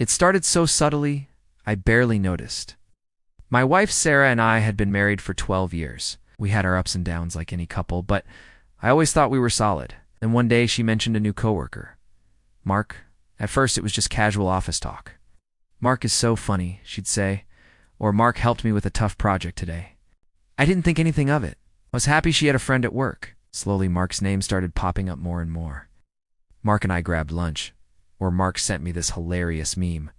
It started so subtly, I barely noticed. My wife Sarah and I had been married for 12 years. We had our ups and downs like any couple, but I always thought we were solid. Then one day she mentioned a new coworker, Mark. At first it was just casual office talk. "Mark is so funny," she'd say, or "Mark helped me with a tough project today." I didn't think anything of it. I was happy she had a friend at work. Slowly Mark's name started popping up more and more. Mark and I grabbed lunch, or Mark sent me this hilarious meme.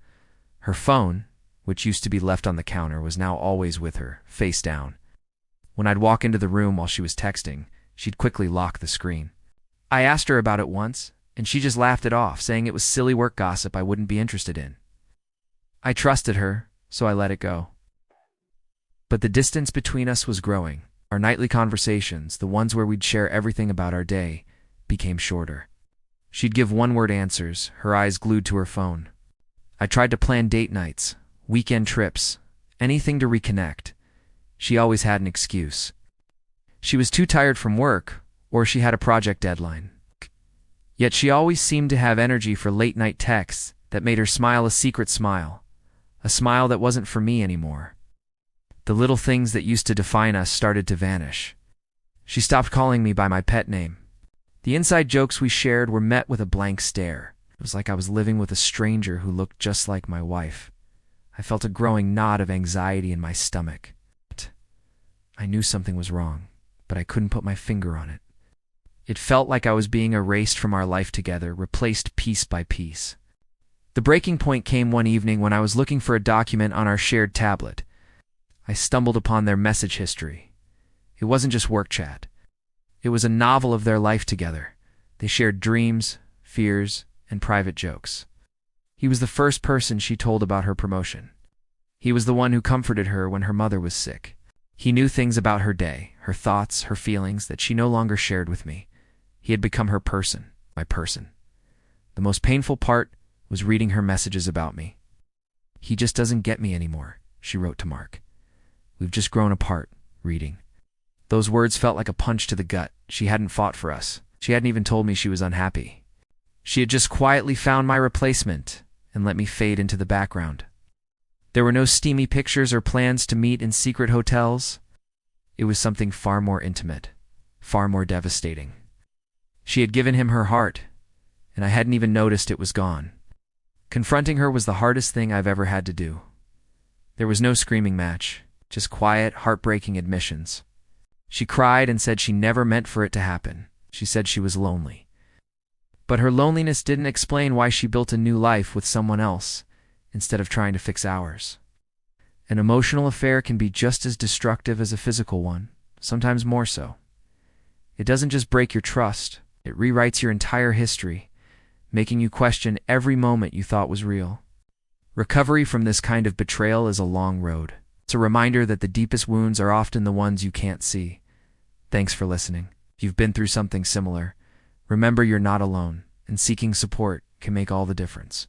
Her phone, which used to be left on the counter, was now always with her, face down. When I'd walk into the room while she was texting, she'd quickly lock the screen. I asked her about it once, and she just laughed it off, saying it was silly work gossip I wouldn't be interested in. I trusted her, so I let it go. But the distance between us was growing. Our nightly conversations, the ones where we'd share everything about our day, became shorter. She'd give one-word answers, her eyes glued to her phone. I tried to plan date nights, weekend trips, anything to reconnect. She always had an excuse. She was too tired from work, or she had a project deadline. Yet she always seemed to have energy for late-night texts that made her smile a secret smile, a smile that wasn't for me anymore. The little things that used to define us started to vanish. She stopped calling me by my pet name. The inside jokes we shared were met with a blank stare. It was like I was living with a stranger who looked just like my wife. I felt a growing knot of anxiety in my stomach. I knew something was wrong, but I couldn't put my finger on it. It felt like I was being erased from our life together, replaced piece by piece. The breaking point came one evening when I was looking for a document on our shared tablet. I stumbled upon their message history. It wasn't just work chat. It was a novel of their life together. They shared dreams, fears, and private jokes. He was the first person she told about her promotion. He was the one who comforted her when her mother was sick. He knew things about her day, her thoughts, her feelings that she no longer shared with me. He had become her person, my person. The most painful part was reading her messages about me. "He just doesn't get me anymore," she wrote to Mark. "We've just grown apart," reading. Those words felt like a punch to the gut. She hadn't fought for us. She hadn't even told me she was unhappy. She had just quietly found my replacement and let me fade into the background. There were no steamy pictures or plans to meet in secret hotels. It was something far more intimate, far more devastating. She had given him her heart, and I hadn't even noticed it was gone. Confronting her was the hardest thing I've ever had to do. There was no screaming match, just quiet, heartbreaking admissions. She cried and said she never meant for it to happen. She said she was lonely. But her loneliness didn't explain why she built a new life with someone else instead of trying to fix ours. An emotional affair can be just as destructive as a physical one, sometimes more so. It doesn't just break your trust, it rewrites your entire history, making you question every moment you thought was real. Recovery from this kind of betrayal is a long road. It's a reminder that the deepest wounds are often the ones you can't see. Thanks for listening. If you've been through something similar, remember you're not alone, and seeking support can make all the difference.